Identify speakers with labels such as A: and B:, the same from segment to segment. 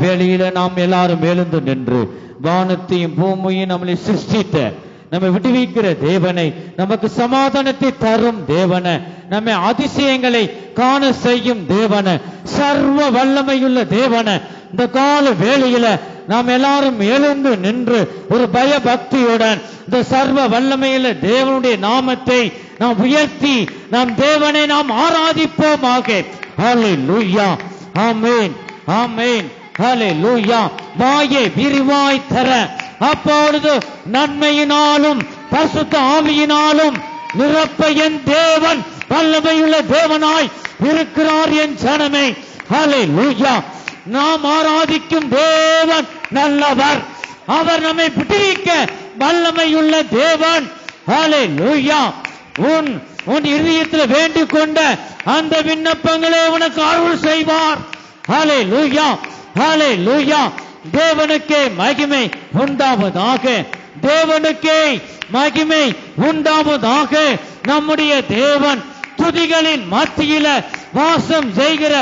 A: வேளையில நாம் எல்லாரும் எழுந்து நின்று வானத்தையும் பூமியையும் நம்மளை சிருஷ்டித்த நம்மை விடுவிக்கிற தேவனை, நமக்கு சமாதானத்தை தரும் தேவனை, நம்மை அதிசயங்களை காண செய்யும் தேவனை, சர்வ வல்லமையுள்ள தேவனை இந்த கால வேளையில நாம் எல்லாரும் எழுந்து நின்று ஒரு பய பக்தியுடன் இந்த சர்வ வல்லமையுள்ள தேவனுடைய நாமத்தை நாம் உயர்த்தி நாம் தேவனை நாம் ஆராதிப்போமாக. ஹல்லேலூயா, ஆமென், ஆமென், ஹல்லேலூயா. வாயை விரிவாய் தர, அப்பொழுது நன்மையினாலும் பரிசுத்த ஆவியினாலும் நிரப்ப என் தேவன் வல்லமையுள்ள தேவனாய் இருக்கிறார் என் ஜனமே. ஹல்லேலூயா. நாம் ஆராதிக்கும் தேவன் நல்லவர், அவர் நம்மை விடுவிக்க வல்லமையுள்ள தேவன். ஹல்லேலூயா. உன் இதயத்தில் வேண்டிக் கொண்ட அந்த விண்ணப்பங்களே உனக்கு அருள் செய்வார். ஹல்லேலூயா, ஹல்லேலூயா. தேவனுக்கே மகிமை உண்டாவதாக, தேவனுக்கே மகிமை உண்டாவதாக. நம்முடைய தேவன் துதிகளின் மத்தியில வாசம் செய்கிற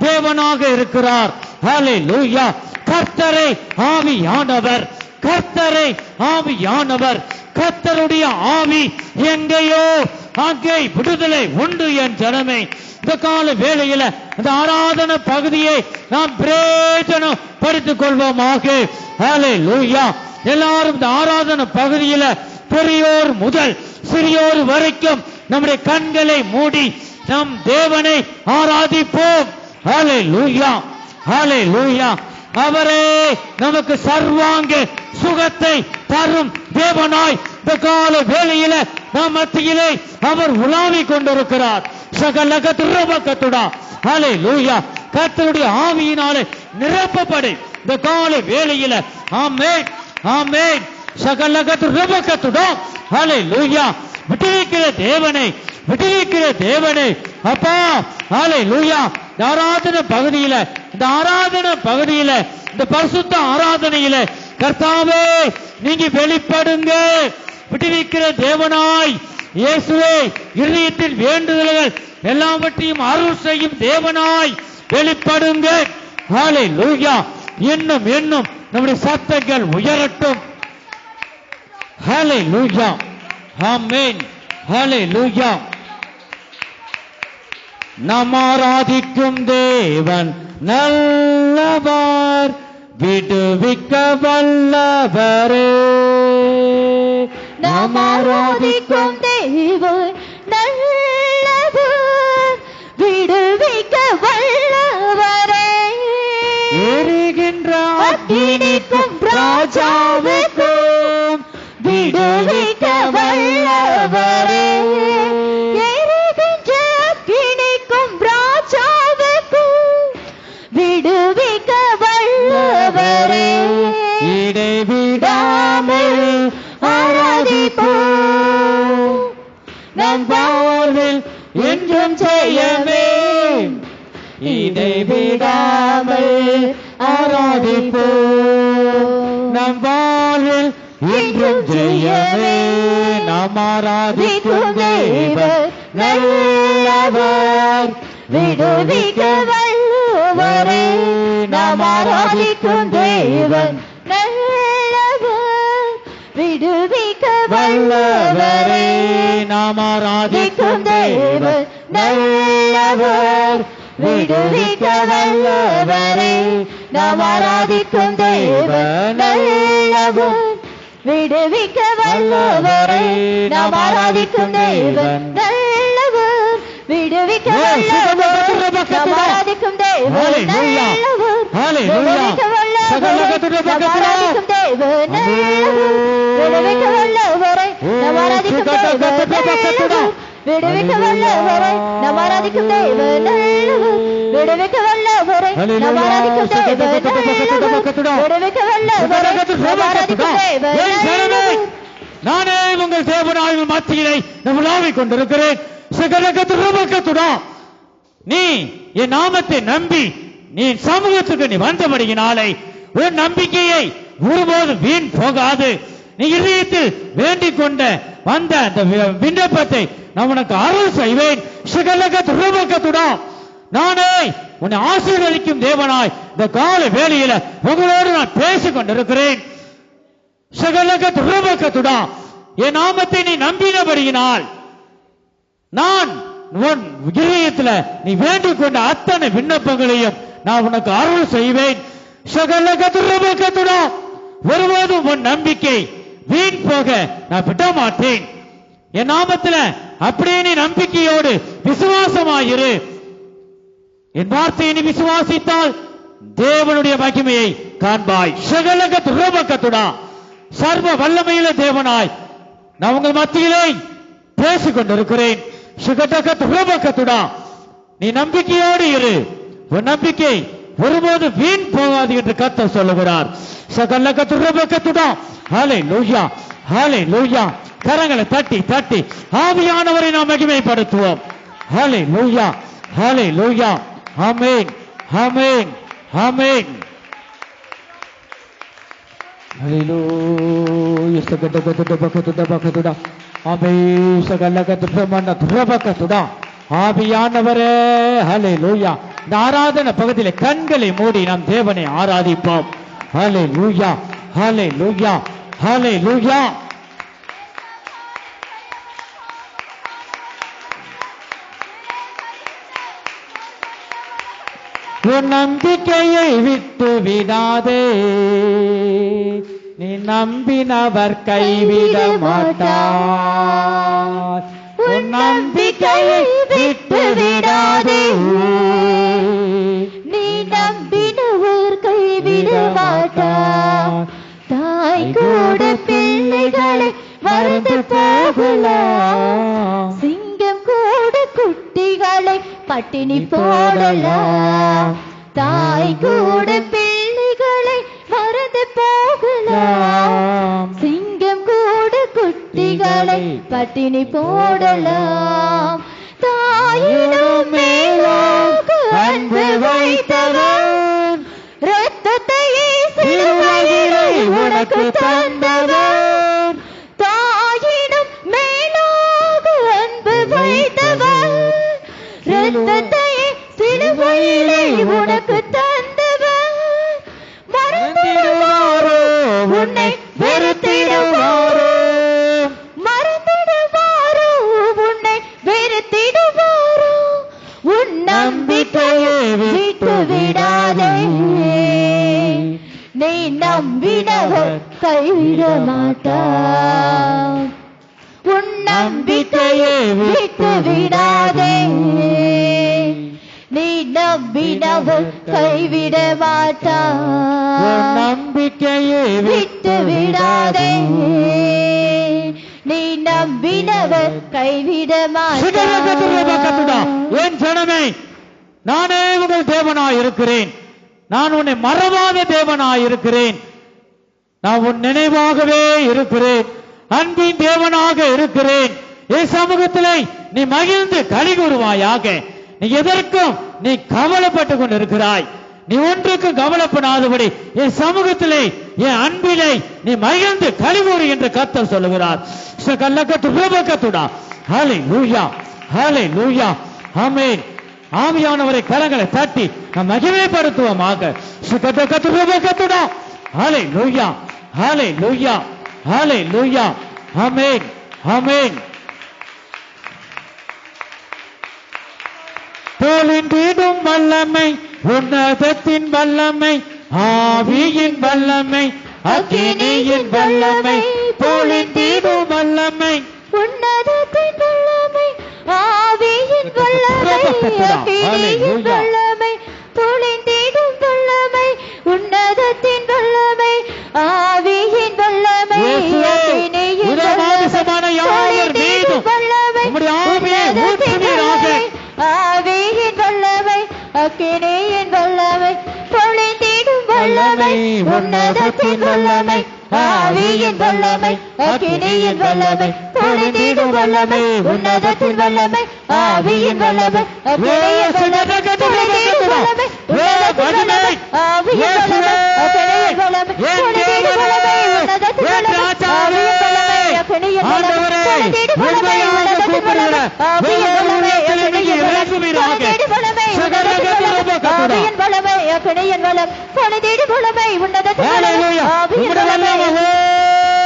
A: தேவனாக இருக்கிறார். ஹல்லேலூயா. கர்த்தரே ஆவியானவர், கர்த்தரே ஆவியானவர். கர்த்தருடைய ஆவி எங்கேயோ அங்கே விடுதலை உண்டு என் ஜனமே. இந்த கால வேளையில இந்த ஆராதனை பகுதியை நாம் பிரயோஜனப்படுத்திக் கொள்வோமாக. ஹல்லேலூயா. எல்லாரும் இந்த ஆராதனை பகுதியில பெரியோர் முதல் சிறியோர் வரைக்கும் நம்முடைய கண்களை மூடி நம் தேவனை ஆராதிப்போம். ஹல்லேலூயா, ஹல்லேலூயா. அவரே நமக்கு சர்வாங்க சுகத்தை தரும் தேவனாய் இந்த கால வேளையில நம் மத்தியிலே அவர் உலாவிக் கொண்டிருக்கிறார். சகலகத்துடா. ஹல்லேலூயா. கர்த்தருடைய ஆவியினாலே நிரப்பப்படு இந்த கால வேளையில. ஆமென், ஆமென். சகலகத்துடா. ஹல்லேலூயா. விடுவிக்கிற தேவனை, விடுவிக்கிற தேவனை அப்பா. ஹல்லேலூயா. இந்த ஆராதனை பகுதியில, இந்த ஆராதனை பகுதியில, இந்த பரிசுத்த ஆராதனையில கர்த்தாவே நீங்க வெளிப்படுங்க. விடுவிக்கிற தேவனாய் இயேசுவே, இதயத்தின் வேண்டுதல்கள் எல்லாவற்றையும் அருள் செய்யும் தேவனாய் வெளிப்படுங்க. ஹல்லேலூயா. இன்னும் இன்னும் நம்முடைய சத்தங்கள் உயரட்டும். ஹல்லேலூயா, ஆமென், ஹல்லேலூயா. நாம் ஆராதிக்கும் தேவன் நல்லவர், விடுவிக்க வல்லவரே.
B: நாம் ஆராதிக்கும் தேவன் நல்லவர், விடுவிக்க வல்லவரே.
A: எரிகின்ற அக்கினிக்கும் ராஜாவுக்கும்
B: விடுவிக்க வல்லவரே. எரிகின்ற அக்கினிக்கும் ராஜாவுக்கும் விடுவிக்க வல்லவரே.
A: இடைவிடாமல்
B: ஆராதிப்போம்.
A: நம் வாழ்வில் என்றும் ஜெயமே. இடைவிடாமல் ஆராதிப்போம். நம் வாழ்வில் என்றும் ஜெயமே. நாம் ஆராதிக்கும் தேவன் நல்லவர்,
B: விடுவிக்க வல்லவரே. நாம் ஆராதிக்கும் தேவன் நல்லவர், விடுவிக்க
A: வல்லவரே. நாம் ஆராதிக்கும் தேவன் நல்லவர்,
B: விடுவிக்க வல்லவரே. நாம் ஆராதிக்கும் தேவன் நல்லவர், விடுவிக்க வல்லவரே. நாம் ஆராதிக்கும் தேவன் நல்லவர், விடுவிக்க வல்லவர். நாம் ஆராதிக்கும் தேவன் நல்லவர், விடுவிக்க வல்லவர். நாம் ஆராதிக்கும் தேவன் நல்லவர், விடுவிக்க வல்லவரை. நாம் ஆராதிக்கும் தேவன் நல்லவர், விடுவிக்க வல்லவரை. நாம் ஆராதிக்கும் தேவன் நல்லவர், விடுவிக்க வல்லவரை. நாம் ஆராதிக்கும் தேவன் நல்லவர், விடுவிக்க வல்லவரை. நாம் ஆராதிக்கும் தேவன் நல்லவர்.
A: நானே உங்கள் தேவனாய் மத்தியிலே நான் உலாவிக் கொண்டிருக்கிறேன். சகலகத்துடா. நீ என் நாமத்தை நம்பி நீ சமூகத்துக்கு நீ வந்தபடியினாலே உன் நம்பிக்கையை ஒருபோது வீண் போகாது. நீ இதயத்தில் வேண்டிக் கொண்ட வந்த அந்த விண்ணப்பத்தை நான் உனக்கு அருள் செய்வேன். சகலகத்துடா. நானே உன்னை ஆசீர்வதிக்கும் தேவனாய் இந்த கால வேளையில உங்களோடு நான் பேசிக் கொண்டிருக்கிறேன். சகலகத்துடா என் நாமத்தை நீ நம்பினபடியினால் நான் உன் இதயத்துல நீ வேண்டிக் கொண்ட அத்தனை விண்ணப்பங்களையும் நான் உனக்கு அருள் செய்வேன். சகலகத்துடா ஒருபோதும் உன் நம்பிக்கை வீண் போக நான் விட மாட்டேன். என் நாமத்துல அப்படியே நீ நம்பிக்கையோடு விசுவாசமாயிரு. என் வார்த்தையை நீ விசுவாசித்தால் தேவனுடைய மகிமையை காண்பாய். சகலகத்துடா சர்வ வல்லமையுள்ள தேவனாய் நான் உங்கள் மத்தியிலே பேசிக் கொண்டிருக்கிறேன். சுகடகத்துடா நீ நம்பிக்கையோடு இரு. உன் நம்பிக்கை ஒருபோது வீண் போகாது என்று கர்த்தர் சொல்லுகிறார். சகலகத்துடா ஹல்லேலூயா ஹல்லேலூயா. கரங்களை தட்டி தட்டி ஆவியானவரை நாம் மகிமைப்படுத்துவோம். ஹல்லேலூயா ஹல்லேலூயா. ஆமென் ஆமென் ஆமென். ஹல்லேலூயா. சகடகத்துடா ஆமென். சகலகத்துடா ஆவியானவரே ஹல்லேலூயா. இந்த ஆராதனை பகுதியிலே கண்களை மூடி நாம் தேவனை ஆராதிப்போம். ஹல்லேலூயா ஹல்லேலூயா ஹல்லேலூயா. உன் நம்பிக்கையை விட்டு விடாதே, நீ நம்பினவர் கைவிட மாட்டார். உன் நம்பிக்கையை விட்டு விடாதே,
B: நீ நம்பினவர் கைவிட மாட்டார். தாய் கூட பிள்ளைகளை மறந்து போகலாம், சிங்கம் கூட குட்டிகளை பட்டினி போடலாம். தாய் கூட பிள்ளைகளை மறந்து போகலாம், சிங்கம் கூட குட்டிகளை பட்டினி போடலாம். தாயினும் மேலாக அன்பு வைத்தவன், இரத்தத்தையே சிலுவையிலே உனக்கு தந்தவன். தாயினும் மேலாக அன்பு வைத்தவன், இரத்தத்தையே சிலுவையிலே உனக்கு தந்தவன். மறந்திடுவாரோ உன்னை வெறுத்திடுவாரோ, மறந்திடுவாரோ உன்னை வெறுத்திடுவாரோ. உன் நம்பிக்கையை விட்டு விடாதே, நீ நம்பினவர் கைவிட மாட்டார். உன் நம்பிக்கையை விட்டு விடாதே, நீ நம்பினவர் கைவிட மாட்டார்.
A: உன் நம்பிக்கையை
B: விட்டு விடாதே, நீ நம்பினவர் கைவிட மாட்டார்.
A: என் ஜனமே, நானே உங்கள் தேவனாய் இருக்கிறேன். நான் உன்னை மறவாத தேவனாய் இருக்கிறேன். நான் உன் நினைவாகவே இருக்கிறேன். அன்பின் தேவனாக இருக்கிறேன். என் சமூகத்திலே நீ மகிழ்ந்து களி கூறுவாயாக. நீ எதற்கும் நீ கவலைப்பட்டுக் கொண்டிருக்கிறாய். நீ ஒன்றுக்கும் கவலைப்படாதபடி என் சமூகத்திலே என் அன்பிலே நீ மகிழ்ந்து களி கூறு என்று கர்த்தர் சொல்லுகிறார். ஹல்லேலூயா ஹல்லேலூயா ஆமென். ஆவியானவரை கரங்களை தட்டி நாம் மகிமைப்படுத்துவோமாக. ஹல்லேலூயா ஹல்லேலூயா ஹல்லேலூயா ஆமென் ஆமென். தோளின்றிடும் வல்லமை, உன்னதத்தின் வல்லமை, ஆவியின் வல்லமை, அக்கினியின் வல்லமை. தோளின்றிடும் வல்லமை,
B: உன்னதத்தின் வல்லமை, ஆவியின் வல்லமை, அக்கினியின் வல்லமை. தொலைந்திடும் வல்லமை, உன்னதத்தின் வல்லமை, ஆவியின் வல்லமை, அக்கினியின் வல்லமை. தொலைந்திடும் வல்லமை, உன்னதத்தின் வல்லமை, ஆவியின் வல்லமை, அக்கினியின் வல்லமை. தொலைந்திடும் வல்லமை, உன்னதத்தின் வல்லமை, ஆவியின் வல்லமை, அக்கினியின் வல்லமை. தொலைந்திடும் வல்லமை, உன்னதத்தின் வல்லமை, ஆவியின் வல்லமை, அக்கினியின் வல்லமை. தொலைந்திடும் வல்லமை, உன்னதத்தின் வல்லமை, ஆவியின் வல்லமை, அக்கினியின் வல்லமை. தொலைந்திடும் வல்லமை, உன்னதத்தின் வல்லமை, ஆவியின் வல்லமை, அக்கினியின் வல்லமை. தொலைந்திடும் வல்லமை, உன்னதத்தின் வல்லமை, ஆவியின் வல்லமை, அக்கினியின் வல்லமை. தொலைந்திடும் வல்லமை, உன்னதத்தின் வல்லமை, ஆவியின் வல்லமை அக்கினியின் வல்லம் பொழுதிடும் வல்லமை உன்னதத்தின்
A: ஹalleluya
B: ஆவியின் வல்லமை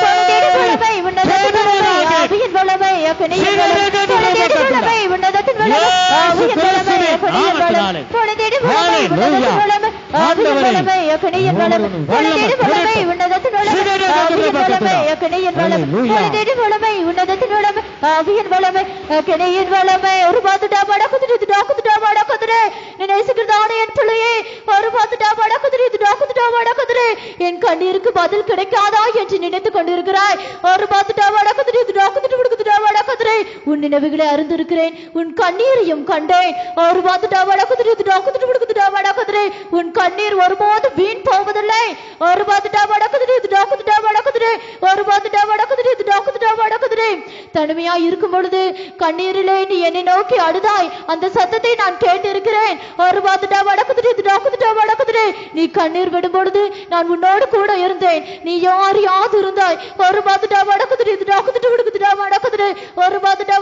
B: பொழுதிடும் வல்லமை உன்னதத்தின் வல்லமை ஆவியின் வல்லமை அக்கினியின் வல்லம் பொழுதிடும் வல்லமை உன்னதத்தின் வல்லமை ஆவியின் வல்லமை அக்கினியின் வல்லம் பொழுதிடும் வல்லமை உன்னதத்தின் வல்லமை ஆவியின் வல்லமை அக்கினியின் வல்லம் பொழுதிடும் வல்லமை உன்னதத்தின் வல்லமை ஆவியின் வல்லமை அக்கினியின் வல்லம் பொழுதிடும் வல்லமை உன்னதத்தின் வல்லமை ஆவியின் வல்லமை அக்கினியின் வல்லமை ஒரு பாத்துடா படக்குது டாக்குதுடா படக்குது நீ நேசிக்கிறதானே என் பிள்ளையே ஒரு பாத்துடா படக்குது டாக்குதுடா படக்குது என் கண்ணீருக்கு பதில் கிடைக்காதா என்று நினைத்துக் கொண்டிருக்கிறாய் ஒரு பாத்துடா படக்குது டாக்குதுடா படக்குது உன் நினைவுகளை அறிந்திருக்கிறேன் உன் கண்ணீரையும் கண்டேன் ஒரு பாத்துடா படக்குது டாக்குதுடா படக்குது உன் கண்ணீர் ஒருபோதும் வீண் போவதில்லை ஒரு பாத்துடா படக்குது டாக்குதுடா படக்குது ஒரு பாத்துடா படக்குது டாக்குதுடா படக்குது தனிமையா இருக்கும் பொழுது கண்ணீரிலே நீ என்னை நோக்கி அழுதாய் அந்த சத்தத்தை நான் கேட்டிருக்கிறேன் ஒரு பாத்துடா வடக்குது நீ கண்ணீர் விடும் பொழுது நான் உன்னோடு கூட இருந்தேன் நீ யாரையாவது இருந்தாய் ஒரு பாத்துடா வடக்குது வடக்குது ஒரு பாத்துடா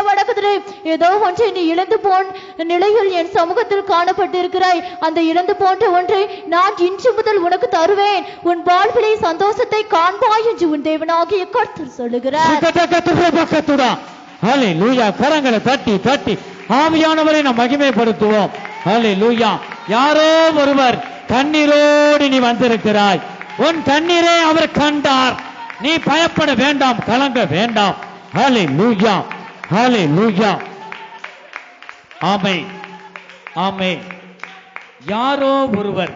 B: வடக்குது ஏதோ ஒன்றை நீ இழந்து போன் நிலையில் என் சமூகத்தில் காணப்பட்டிருக்கிறாய் அந்த இழந்து போன்ற ஒன்றை நான் இன்று முதல் உனக்கு தருவேன் உன் வாழ்விலே சந்தோஷத்தை காண்பாய் என்று உன் தேவனாகிய கர்த்தர் சொல்லுகிறார்
A: ஹalleluya கரங்களை தட்டி தட்டி ஆவியானவரை நாம் மகிமைப்படுத்துவோம் ஹalleluya யாரோ ஒருவர் கண்ணீரோடு நீ வந்திருக்கிறாய் உன் கண்ணீரை அவர் கண்டார் நீ பயப்பட வேண்டாம் கலங்க வேண்டாம் ஹalleluya ஹalleluya ஆமென் ஆமென் யாரோ ஒருவர்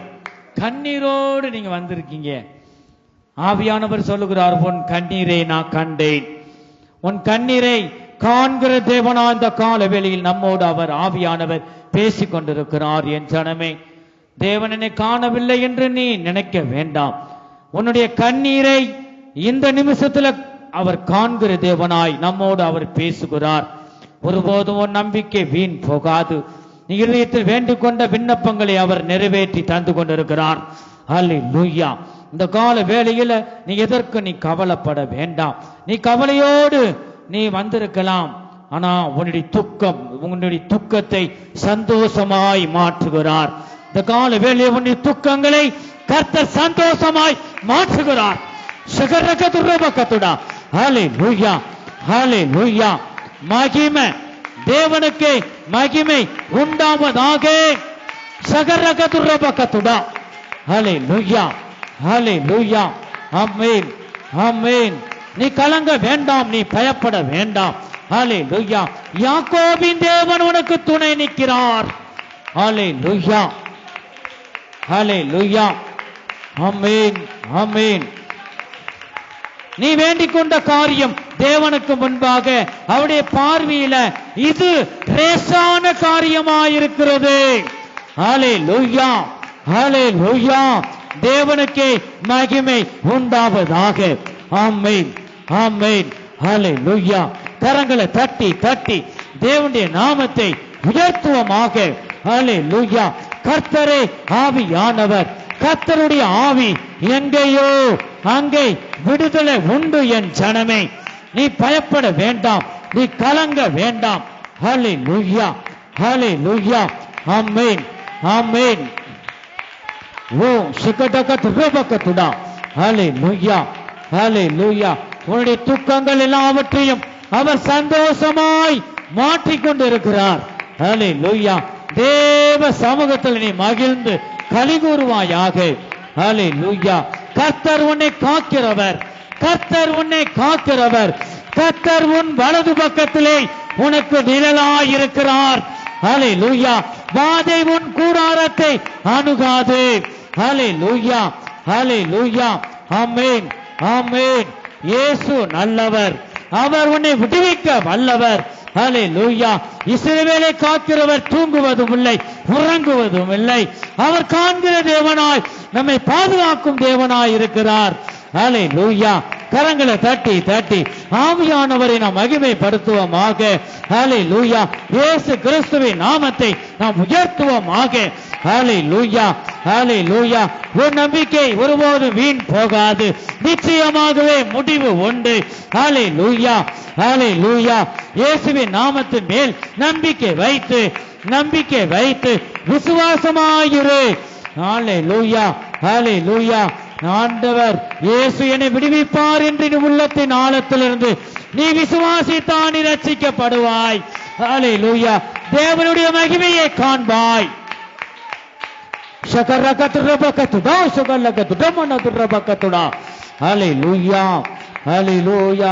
A: கண்ணீரோடு நீங்க வந்திருக்கீங்க ஆவியானவர் சொல்லுகிறார் உன் கண்ணீரை நான் கண்டேன் உன் கண்ணீரை காண்கிற தேவனா இந்த கால வேளையில் நம்மோடு அவர் ஆவியானவர் பேசிக் கொண்டிருக்கிறார் என் ஜனமே தேவனனை காணவில்லை என்று நீ நினைக்க வேண்டாம் உன்னுடைய கண்ணீரை இந்த நிமிஷத்துல அவர் காண்கிற தேவனாய் நம்மோடு அவர் பேசுகிறார் ஒருபோதும் உன் நம்பிக்கை வீண் போகாது நீ இதயத்தில் வேண்டிக் கொண்ட விண்ணப்பங்களை அவர் நிறைவேற்றி தந்து கொண்டிருக்கிறார் ஹalleluya இந்த கால வேளையில நீ எதற்கு நீ கவலைப்பட வேண்டாம் நீ கவலையோடு நீ வந்திருக்கலாம் ஆனா உன்னுடைய துக்கத்தை சந்தோஷமாய் மாற்றுகிறார் இந்த கால வேளையில் உன்னுடைய துக்கங்களை கர்த்தர் சந்தோஷமாய் மாற்றுகிறார் சகரகதுரபகதுடா ஹalleluya ஹalleluya மகிமை தேவனுக்கு மகிமை உண்டாவதாக சகரகதுரபகதுடா ஹalleluya ஹalleluya ஆமென் ஆமென் நீ கலங்க வேண்டாம் நீ பயப்பட வேண்டாம் ஹalleluya யாக்கோபின் தேவன் உனக்கு துணை நிற்கிறார் ஹalleluya ஹalleluya ஆமென் ஆமென் நீ வேண்டிக் கொண்ட காரியம் தேவனுக்கு முன்பாக அவருடைய பார்வையில இது லேசான காரியமாயிருக்கிறது ஹalleluya ஹalleluya தேவனுக்கு மகிமை உண்டாவதாக ஆமென் ஆமென் ஹalleluya கரங்களை தட்டி தட்டி தேவனுடைய நாமத்தை உயர்த்துவமாக ஹalleluya கர்த்தரே ஆவியானவர் கர்த்தருடைய ஆவி எங்கேயோ அங்கே விடுதலை உண்டு என் ஜனமே நீ பயப்பட வேண்டாம் நீ கலங்க வேண்டாம் ஹalleluya ஹalleluya ஆமென் ஆமென் ஓ சிகடகதுரபகதுடா ஹalleluya ஹalleluya உன்னுடைய துக்கங்கள் எல்லாவற்றையும் அவர் சந்தோஷமாய் மாற்றிக் கொண்டிருக்கிறார் ஹalleluya தேவ சமூகத்தில் நீ மகிழ்ந்து கலிகூறுவாயாக ஹalleluya கர்த்தர் உன்னை காக்கிறவர் கர்த்தர் உன்னை காக்கிறவர் கர்த்தர் உன் வலது பக்கத்திலே உனக்கு நிழலாயிருக்கிறார் ஹalleluya வாதை உன் கூடாரத்தை அணுகாது ஹalleluya ஹalleluya ஆமென் ஆமென் இயேசு நல்லவர் அவர் உன்னை விடுவிக்க வல்லவர் ஹalleluya இஸ்ரவேலை காக்கிறவர் தூங்குவதும் இல்லை உறங்குவதும் இல்லை அவர் காண்கிற தேவனாய் நம்மை பாதுகாக்கும் தேவனாய் இருக்கிறார் ஹalleluya கரங்களை தட்டி தட்டி ஆவியானவரை நாம் மகிமைப்படுத்துவோமாக ஹalleluya இயேசு கிறிஸ்துவின் நாமத்தை நாம் உயர்த்துவோமாக ஹalleluya ஹalleluya. உன் நம்பிக்கை ஒருபோதும் வீண் போகாது, நிச்சயமாகவே முடிவு உண்டு. ஹalleluya ஹalleluya. இயேசுவின் நாமத்தின் மேல் நம்பிக்கை வைத்து விசுவாசமாயிரு. ஹalleluya ஹalleluya. ஆண்டவர் இயேசு என்னை விடுவிப்பார் என்று நீ உள்ளத்தின் ஆழத்திலிருந்து நீ விசுவாசித்தான் நீ ரட்சிக்கப்படுவாய். ஹalleluya. தேவனுடைய மகிமையை காண்பாய். ஷகரகத்ரபகத்துடா ஷகலகத்துடமனதுரபகத்துடா. ஹalleluya ஹalleluya.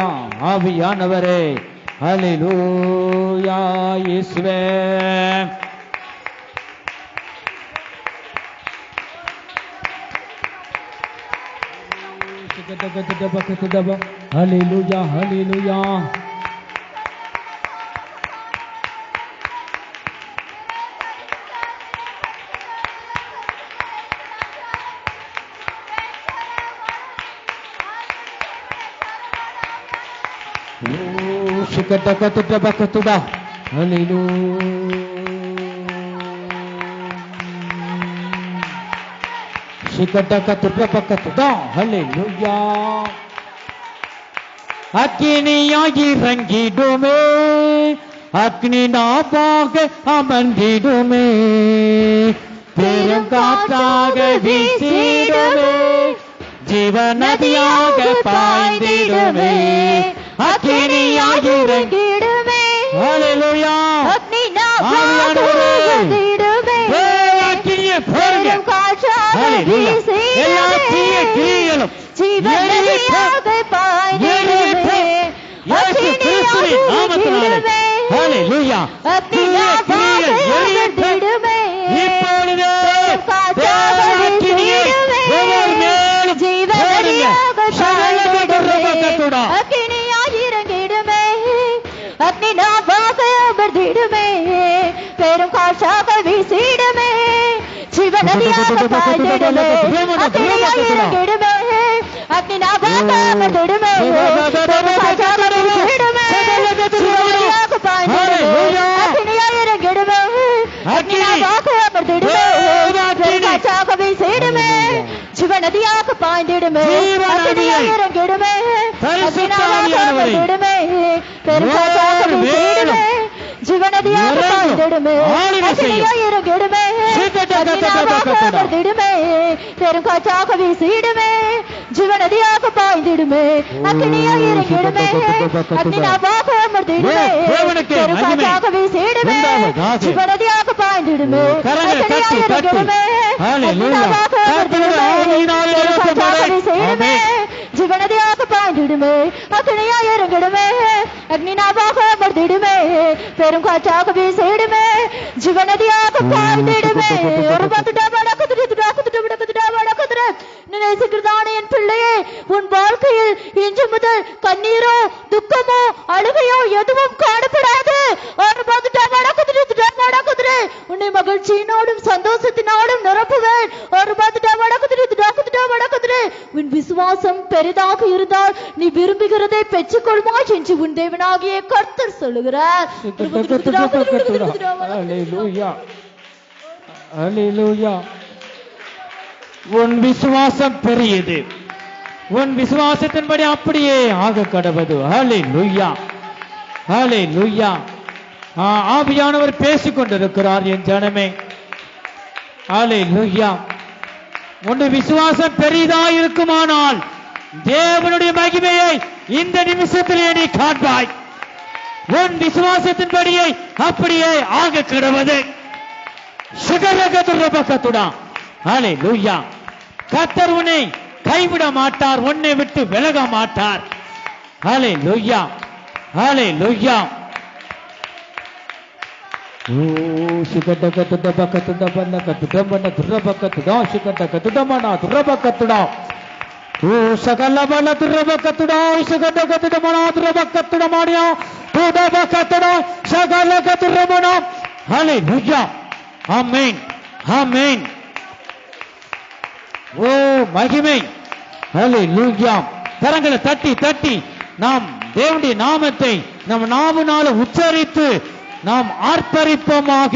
A: ஆவியானவரே ஹalleluya. இயேசுவே ஹalleluya ஹalleluya. Shikatakatabakatuda. Hallelujah. Shikatakatabakatuda. Hallelujah. அக்கினியாகி இறங்கிடுமே, அக்னி நாவாக அமர்ந்திடுமே, பெரும் காற்றாக வீசிடுமே, ஜீவநதியாக பாய்ந்திடுமே, அக்கினியாகி இறங்கிடுமே. ஹalleluya. அக்னி நாவாக அமர்ந்திடுமே, அக்கினியை போடுங்க. ஹalleluya. எல்லா தீய கிரியைகளும் ஜீவநதியாக பாய்ந்திடுமே, இயேசு கிறிஸ்துவின் நாமத்தினாலே. ஹalleluya. அக்னி நாவாக அமர்ந்திடுமே, இப்பொழுது அக்கினியை ஒவ்வொரு மேலும் ஜீவநதியாக பாய்ந்திடுமே, அக்கினியாய் இறங்கிடுமே, அக்னி நாவாக அமர்ந்திடுமே, பெரும் காற்றாக வீசிடுமே, ஜீவநதியாக பாய்ந்திடுமே, அக்கினியாய் இறங்கிடுமே, அக்னி நாவாக அமர்ந்திடுமே, பெரும் காற்றாக வீசிடுமே, ஜீவநதியாக பாய்ந்திடுமே, அக்கினியாய் இறங்கிடுமே, அக்னி நாவாக அமர்ந்திடுமே, பெரும் காற்றாக வீசிடுமே, ஜீவநதியாக பாய்ந்திடுமே, அக்கினியாய் இறங்கிடுமே, அக்னி நாவாக அமர்ந்திடுமே, பெரும் காற்றாக வீசிடுமே, ஜீவநதியாக பாய்ந்திடுமே, அக்கினியாய் இறங்கிடுமே, அக்னி நாவாக அமர்ந்திடுமே, பெரும் காற்றாக வீசிடுமே, ஜீவநதியாக பாய்ந்திடுமே, அக்கினியாய் இறங்கிடுமே, அக்னி நாவாக அமர்ந்திடுமே, பெரும் காற்றாக வீசிடுமே, ஜீவநதியாக பாய்ந்திடுமே, அக்கினியாய் இறங்கிடுமே, அக்னி நாவாக அமர்ந்திடுமே, பெரும் காற்றாக வீசிடுமே, ஜீவநதியாக பாய்ந்திடுமே, அக்கினியாய் இறங்கிடுமே, அக்னி நாவாக அமர்ந்திடுமே, பெரும் காற்றாக வீசிடுமே, ஜீவநதியாக பாய்ந்திடுமே. ஒரு நினைச்சுக்கிறதான என் பிள்ளையே, உன் வாழ்க்கையில் இன்று முதல் கண்ணீரோ துக்கமோ அழுகையோ எதுவும் காணப்படாது. உன்னை மகிழ்ச்சியினோடும் சந்தோஷத்தினோடும் நிரப்புவேன். உன் விசுவாசம் பெரிதாக இருந்தால் நீ விரும்புகிறதை பெற்றுக் கொள்வாய் என்று உன் தேவனாகிய கர்த்தர் சொல்லுகிறார். உன் விசுவாசம் பெரியது, உன் விசுவாசத்தின்படி அப்படியே ஆக கடவது. ஹalleluya ஹalleluya. ஆவியானவர் பேசிக் கொண்டிருக்கிறார் என் ஜனமே. ஹalleluya. உன் விசுவாசம் பெரிதா இருக்குமானால் தேவனுடைய மகிமையை இந்த நிமிஷத்திலே நீ காண்பாய். உன் விசுவாசத்தின்படியே அப்படியே ஆக கடவது. சுகரகதுரபகதுடா. ஹalleluya. கர்த்தர் உன்னை கைவிட மாட்டார், உன்னை விட்டு விலக மாட்டார். ஹalleluya ஹalleluya. ஓ சுகடகதுரபகதுடபனகதுடமனதுரபகதுடா சுகடகதுடமனதுரபகதுடா. ஓ சகலபனதுரபகதுடா சுகடகதுடமனதுரபகதுடமானியா துடபகதுடா சகலகதுரமனா. ஹalleluya. ஆமென் ஆமென். ஓ மகிமை. ஹalleluya. கரங்களை தட்டி தட்டி நாம் தேவனுடைய நாமத்தை நம் நாவினால உச்சரித்து நாம் ஆர்ப்பரிப்போமாக.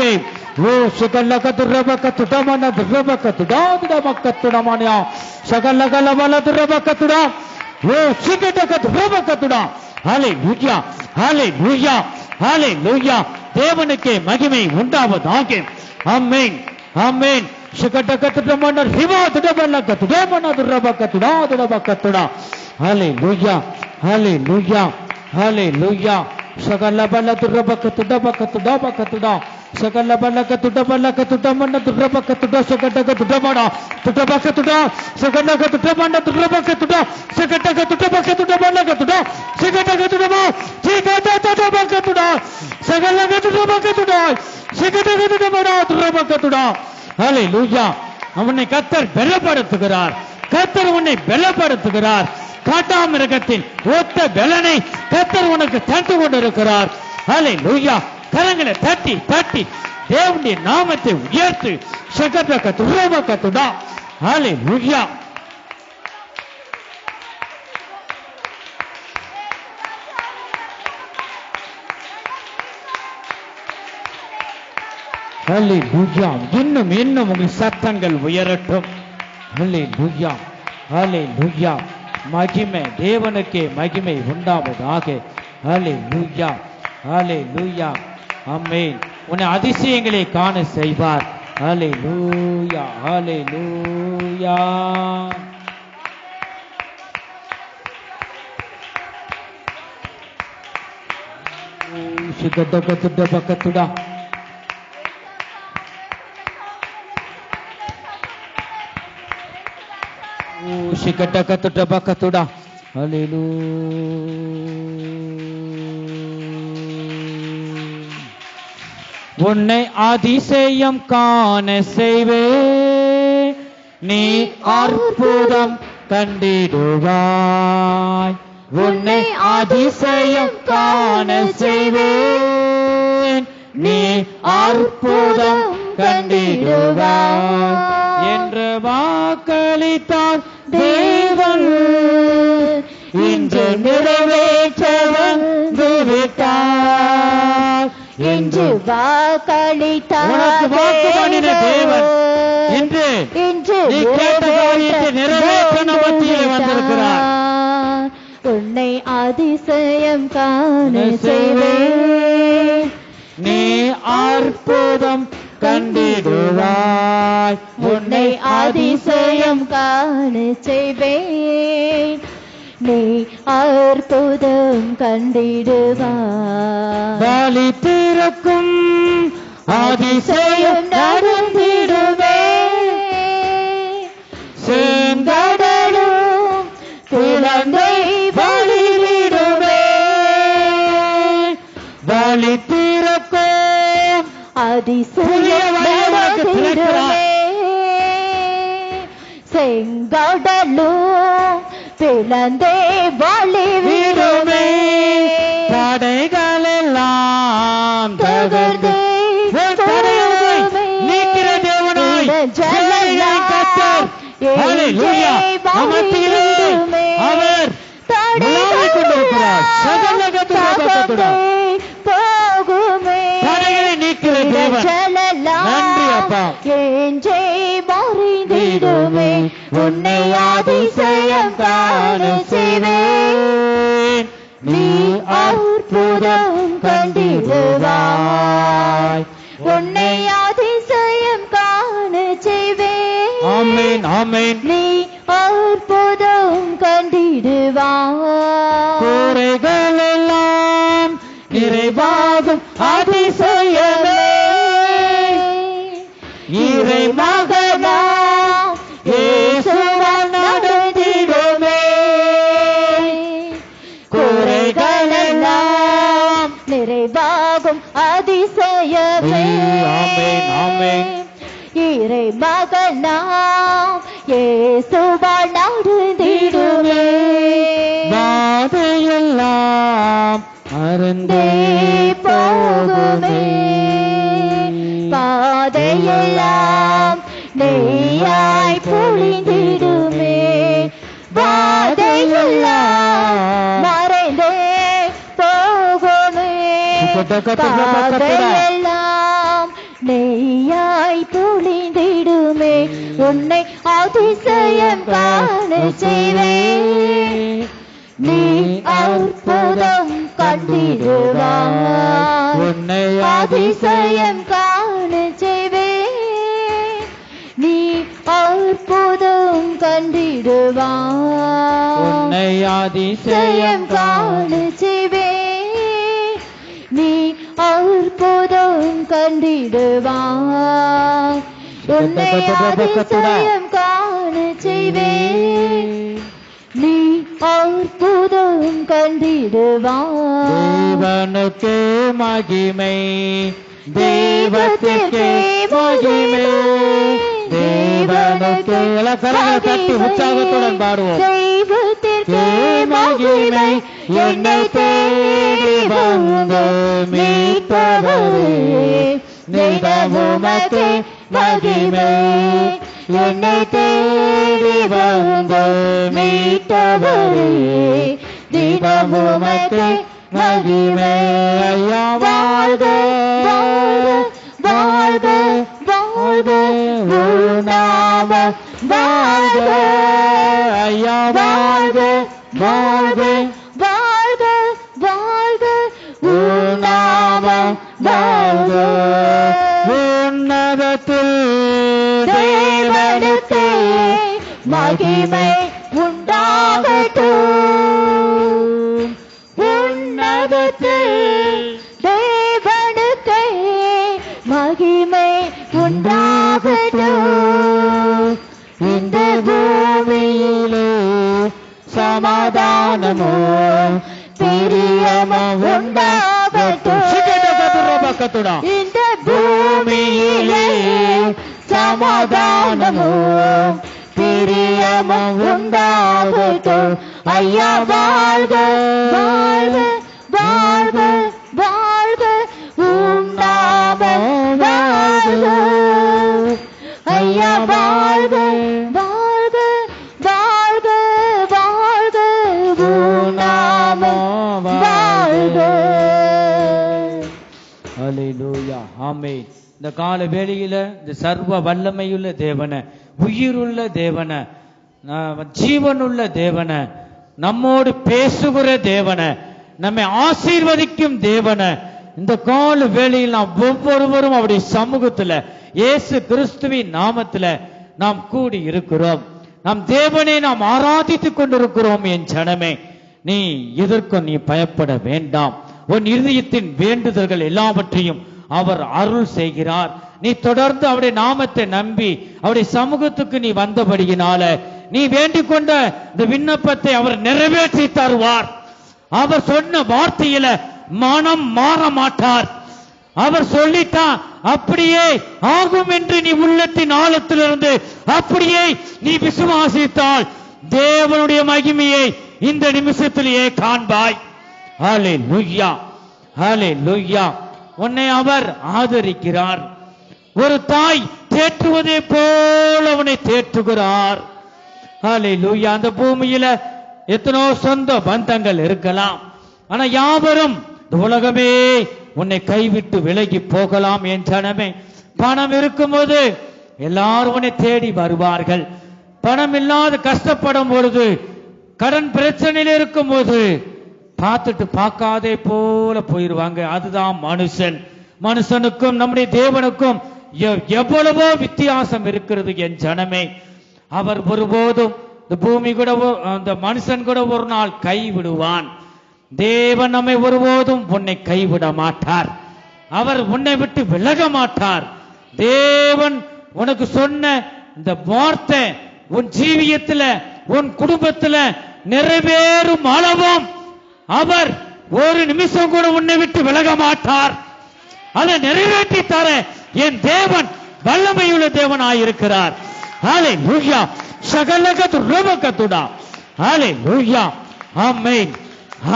A: ஓ சகலகதுரபகதுடமன துரபகதுடாதுடமக்கதுடமனியா சகலகலபலதுரபகதுடா ஓ சிகடகதுரபகதுடா ஹalleluya ஹalleluya ஹalleluya தேவனுக்கே மகிமை உண்டாவதாக ஆமென் ஆமென் சகடகதுடமன ரிவாதுடமனகதுடமன துரபகதுடாதுடமக்கதுடா ஹalleluya ஹalleluya ஹalleluya சகலபலதுரபகதுடபகதுடபகதுடா சகலபலகதுடபலகதுடமன துரபகதுடா சகடகதுடமன துடபகதுடா சகடகதுடமன துரபகதுடா சகடகதுடபகதுடமனகதுடா சகடகதுடமா சகடகதுடபகதுடா சகலகதுடபகதுடா சகடகதுடமன துரபகதுடா ஹalleluya அவனை கர்த்தர் பலப்படுத்துகிறார் கர்த்தர் உன்னை பலப்படுத்துகிறார் காட்டாமிருகத்தின் ஒத்த பலனை கர்த்தர் உனக்கு தந்து கொண்டிருக்கிறார் ஹalleluya கரங்களை தட்டி தட்டி தேவனுடைய நாமத்தை உயர்த்து சகடகதுடபகதுடா ஹalleluya ஹalleluya இன்னும் இன்னும் உங்கள் சத்தங்கள் உயரட்டும் ஹalleluya ஹalleluya மகிமை தேவனுக்கே மகிமை உண்டாவதாக ஹalleluya ஹalleluya ஆமென் உன்னை அதிசயங்களை காண செய்வார் ஹalleluya ஹalleluya சுகதகதுடபகதுடா சிகடகதுடபகதுடா ஹalleluya உன்னை அதிசயம் காண செய்வே நீ அற்புதம் கண்டிடுவாய் உன்னை அதிசயம் காண செய்வேன் நீ அற்புதம் கண்டிடுவாய் என்று வாக்களித்தார் தேவன் இன்று நிறைவேற்ற வந்துவிட்டார்
B: என்று வாக்களித்தார்
A: உனக்கு வாக்கு பண்ணின தேவன் என்று நீ கேட்ட காரியத்தை நிறைவேற்ற நம் மத்தியிலே வந்திருக்கிறார்
B: உன்னை அதிசயம் காண செய்வேன்
A: நீ அற்புதம் கண்டிடுவாய்
B: உன்னை அதிசயம் காண செய்வேன் நீ அற்புதம் கண்டிடுவாய்
A: வாலி திறக்கும் அதிசயம்
B: நடந்திடுவே
A: செங்கடலும் குழந்தை வழிவிடுவே வாலி திறக்கும்
B: அதிசயம் நடந்திடுவே செங்கடலும் பிளந்தே வழிவிடுமே
A: தடைகள் எல்லாம் தகர்ந்து நீக்கிற தேவனாய் கர்த்தர் ஹalleluya நமத்திலே அவர் உலாவிக் கொண்டிருக்கிறார் சகலகதுடபகதுடா
B: போகுமே
A: தடைகளை நீக்கிற தேவன் நன்றி அப்பா
B: என்றே மறைந்திடுமே உன்னை அதிசயம் காண செய்வேன் நீ அற்புதம் கண்டிடுவாய் உன்னை அதிசயம் காண செய்வேன்
A: ஆமென் ஆமென்
B: நீ அற்புதம் கண்டிடுவாய்
A: குறைகள் எல்லாம் நிறைவாகும் அதிசயமே இறை மகனாம் இயேசுவால் நடந்திடுமே குறைகள் எல்லாம்
B: நிறைவாகும் அதிசயமே
A: ஆமென் ஆமென்
B: இறை மகனாம் இயேசுவால் நடந்திடுமே
A: பாதையெல்லாம் அருந்தே
B: போகுமே பாதையெல்லாம் நெய்யாய் பொழிந்திடுமே பாதையெல்லாம் மறைந்தே போகுமே பாதையெல்லாம் நெய்யாய் பொழிந்திடுமே உன்னை அதிசயம் காண செய்வேன் நீ அற்புதம் கண்டிடுவாய்
A: உன்னை
B: அதிசயம் காண செய்வேன் நீ அற்புதம் கண்டிடுவாய்
A: உன்னை அதிசயம்
B: காண செய்வேன் நீ அற்புதம் கண்டிடுவாய் உன்னை அதிசயம் காண செய்வேன் நீ அற்புதம் கண்டிடுவாய்
A: தேவனுக்கு மகிமை தெய்வத்திற்கு மகிமை தேவனுக்கு கரங்களை தட்டி உற்சாகத்துடன் பாடுவோம்
B: தெய்வத்திற்கு மகிமை என்னை தேடி வந்த மீட்பவரே நிதமுமக்கு மகிமை என்னை தேடி வந்த மீட்பவரே தினமுமக்கு மகிமை ஐயா வாழ்க வாழ்க வாழ்க நாம வாழ்க ஐயா வாழ்க வாழ்க வாழ்க வாழ்க நாம வாழ்க உன்னதத்தில் தேவனுக்கு மகிமை உண்டாகட்டும் உன்னதத்தில் தேவனுக்கு மகிமை உண்டாகட்டும் இந்த பூமியிலே சமாதானமோ பிரியமும் உண்டாகட்டும் இந்த பூமியிலே சமாதானமோ பிரியமும் உண்டாகட்டும் ஐயா வாழ்க வாழ்க வாழ்க வாழ்க உண்டாகும் வாழ்க ஐயா வாழ்க வாழ்க வாழ்க வாழ்க உண்டாகும் வாழ்க.
A: ஹல்லேலூயா ஆமென். இந்த கால வேளையில இந்த சர்வ வல்லமையுள்ள தேவன உயிருள்ள தேவன ஜீவனுள்ள தேவன நம்மோடு பேசுகிற தேவன நம்மை ஆசீர்வதிக்கும் தேவன இந்த கால வேளையில் நாம் ஒவ்வொருவரும் அவருடைய சமூகத்துல இயேசு கிறிஸ்துவின் நாமத்துல நாம் கூடி இருக்கிறோம். நாம் தேவனை நாம் ஆராதித்துக் கொண்டிருக்கிறோம். என் ஜனமே நீ எதற்கும் நீ பயப்பட வேண்டாம். உன் இருதயத்தின் வேண்டுதல்கள் எல்லாவற்றையும் அவர் அருள் செய்கிறார். நீ தொடர்ந்து அவருடைய நாமத்தை நம்பி அவருடைய சமூகத்துக்கு நீ வந்தபடியினால நீ வேண்டிக் கொண்ட இந்த விண்ணப்பத்தை அவர் நிறைவேற்றி தருவார். அவர் சொன்ன வார்த்தையில மனம் மாற மாட்டார். அவர் சொல்லிட்டான் அப்படியே ஆகும் என்று நீ உள்ளத்தின் ஆழத்திலிருந்து அப்படியே நீ விசுவாசித்தால் தேவனுடைய மகிமையை இந்த நிமிஷத்திலேயே காண்பாய். ஹல்லேலூயா ஹல்லேலூயா. உன்னை அவர் ஆதரிக்கிறார். ஒரு தாய் தேற்றுவதை போல அவனை தேற்றுகிறார். ஹல்லேலூயா. அந்த பூமியில எத்தனோ சொந்த பந்தங்கள் இருக்கலாம். ஆனா யாவரும் இந்த உலகமே உன்னை கைவிட்டு விலகி போகலாம். என் ஜனமே பணம் இருக்கும்போது எல்லாரும் உன்னை தேடி வருவார்கள். பணம் இல்லாத கஷ்டப்படும் பொழுது கடன் பிரச்சனையில் இருக்கும் போது பார்த்துட்டு பார்க்காதே போல போயிருவாங்க. அதுதான் மனுஷன். மனுஷனுக்கும் நம்முடைய தேவனுக்கும் எவ்வளவோ வித்தியாசம் இருக்கிறது. என் ஜனமே அவர் ஒருபோதும் இந்த பூமி கூட அந்த மனுஷன் கூட ஒரு நாள் கைவிடுவான். தேவன் நம்மை ஒருபோதும் உன்னை கைவிட மாட்டார். அவர் உன்னை விட்டு விலக மாட்டார். தேவன் உனக்கு சொன்ன இந்த வார்த்தை உன் ஜீவியத்துல உன் குடும்பத்துல நிறைவேறும் அளவும் அவர் ஒரு நிமிஷம் கூட உன்னை விட்டு விலக மாட்டார். அதை நிறைவேற்றி தர என் தேவன் வல்லமையுள்ள தேவனாயிருக்கிறார். ஹல்லேலூயா சகலகது ரூபகதுடா. ஹல்லேலூயா ஆமென்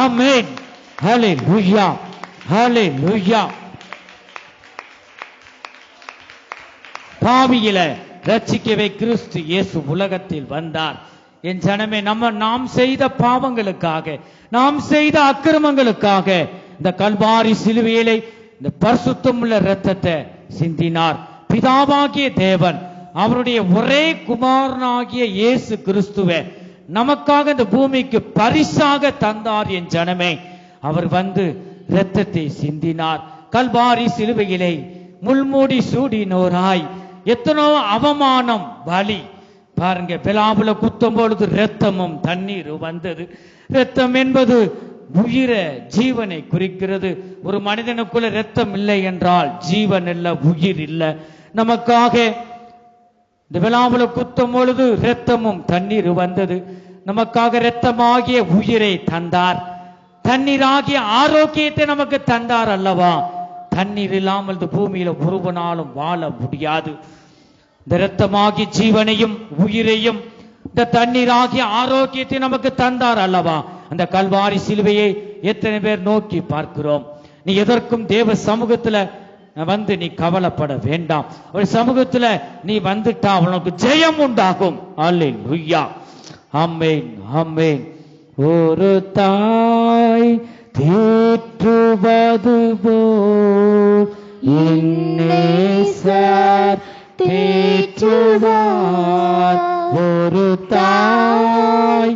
A: ஆமென். ஹல்லேலூயா ஹல்லேலூயா. பாவியில ரட்சிக்கவே கிறிஸ்து இயேசு உலகத்தில் வந்தார். என் ஜனமே நாம் செய்த பாவங்களுக்காக நாம் செய்த அக்கிரமங்களுக்காக இந்த கல்வாரி சிலுவையிலே இந்த பரிசுத்தமுள்ள இரத்தத்தை சிந்தினார். பிதாவாகிய தேவன் அவருடைய ஒரே குமாரனாகிய இயேசு கிறிஸ்துவை நமக்காக இந்த பூமிக்கு பரிசாக தந்தார். என் ஜனமே, அவர் வந்து இரத்தத்தை சிந்தினார். கல்வாரி சிலுவையிலே முள்மூடி சூடினோராய் எத்தனோ அவமானம், வலி. பாருங்க, பிலாபுல குத்தும் பொழுது இரத்தமும் தண்ணீரும் வந்தது. இரத்தம் என்பது உயிர ஜீவனை குறிக்கிறது. ஒரு மனிதனுக்குள்ள இரத்தம் இல்லை என்றால் ஜீவன் இல்லை, உயிர் இல்லை. நமக்காக இந்த விழாவுல குத்தும் பொழுது இரத்தமும் தண்ணீர் வந்தது. நமக்காக இரத்தமாகிய உயிரை தந்தார். தண்ணீராகிய ஆரோக்கியத்தை நமக்கு தந்தார் அல்லவா? தண்ணீர் இல்லாமல் இந்த பூமியில ஒருவனாலும் வாழ முடியாது. இந்த இரத்தமாகிய ஜீவனையும் உயிரையும் இந்த தண்ணீராகிய ஆரோக்கியத்தை நமக்கு தந்தார் அல்லவா? அந்த கல்வாரி சிலுவையை எத்தனை பேர் நோக்கி பார்க்கிறோம்? நீ எதற்கும் தேவ சமூகத்துல வந்து நீ கவலைப்பட வேண்டாம். ஒரு சமூகத்துல நீ வந்துட்டா உனக்கு ஜெயம் உண்டாகும். அல்லேலூயா, ஆமென், ஆமென். ஒரு தாய் தேற்றுவது போல் நேசர் தேற்றுவார். ஒரு தாய்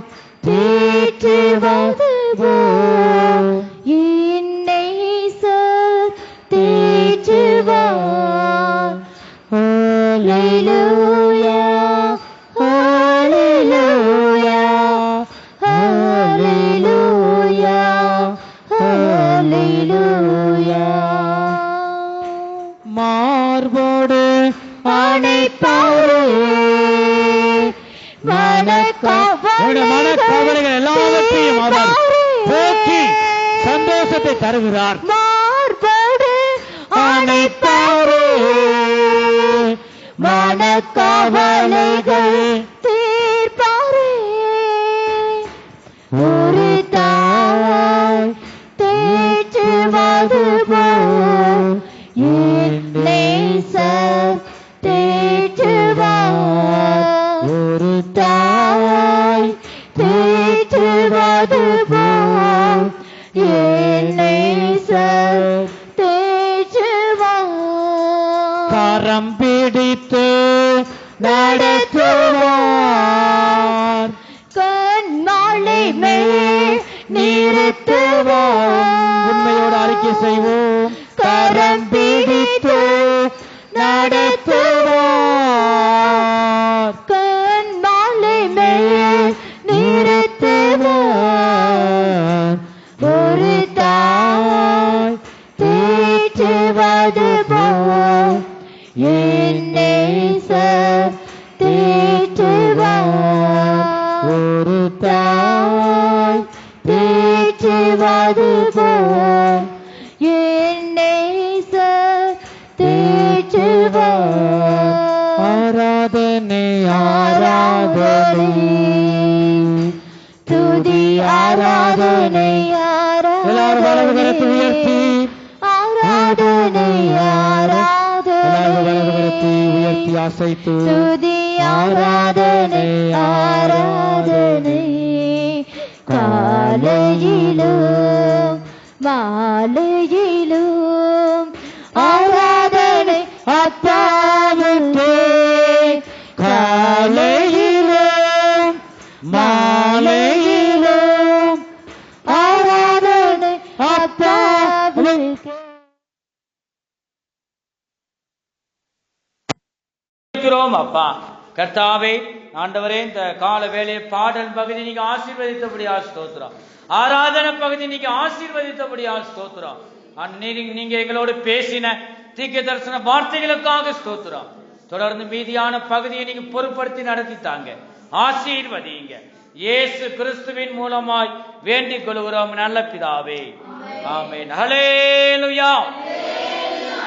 A: தேற்றுவது போல்
B: நேசர் தேற்றுவார். ஹல்லேலூயா, ஹல்லேலூயா, ஹல்லேலூயா, ஹல்லேலூயா.
A: மார்போடு
B: அணைப்பாரே,
A: மனக்கவலைகள் எல்லாவற்றையும் அவர் போக்கி சந்தோஷத்தை தருகிறார்.
B: மார்போடு அணைப்பாரே, மனக்கவலைகள் தீர்ப்பாரே. ஒரு தாய் தேற்றுவது போல் நேசர் தேற்றுவார்.
A: ஒரு
B: தாய் தேற்றுவது போல் நேசர் தேற்றுவார்.
A: கரம் பிடித்து நடத்துவார்.
B: கண்மாலை மேல் நிறுத்துவார்.
A: உண்மையோடு அறிக்கை செய்வோம்.
B: கரம் பிடித்து நடத்துவார். கண்மாலை மேல் நிறுத்துவார். ஒரு தாய் தேற்றுவது போல் நேசர் தேற்றுவார்.
A: ஒரு
B: தாய் தேற்றுவது போல் நேசர் தேற்றுவார்.
A: ஆராதனை,
B: ஆராதனை, துதி ஆராதனை,
A: எல்லாரும் வலது கரத்தை உயர்த்தி,
B: ஆராதனை,
A: எல்லாரும் வலது கரத்தை
B: ஆராதனை,
A: உயர்த்தி அசைத்து
B: துதி ஆராதனை, ஆராதனை. காலையிலும் மாலையிலும் ஆராதனை அப்பாவுக்கே.
A: காலையிலும் மாலையிலும்
B: ஆராதனை அப்பாவுக்கே.
A: அப்பா கர்த்தாவே, ஆண்டவரே, இந்த கால வேளையை பாடல் பகுதி நீங்க ஆசீர்வதித்தபடியா ஸ்தோத்திரம். ஆராதனை பகுதி நீங்க ஆசீர்வதித்தபடியா ஸ்தோத்திரம். நீங்க எங்களோடு பேசின தீர்க்க தரிசன வார்த்தைகளுக்காக ஸ்தோத்திரம். தொடர்ந்து மீதியான பகுதியை நீங்க பொறுப்படுத்தி நடத்தித்தாங்க, ஆசீர்வதிங்க. இயேசு கிறிஸ்துவின் மூலமாய் வேண்டிக் கொள்கிறோம் நல்ல பிதாவே, ஆமென். ஹல்லேலூயா.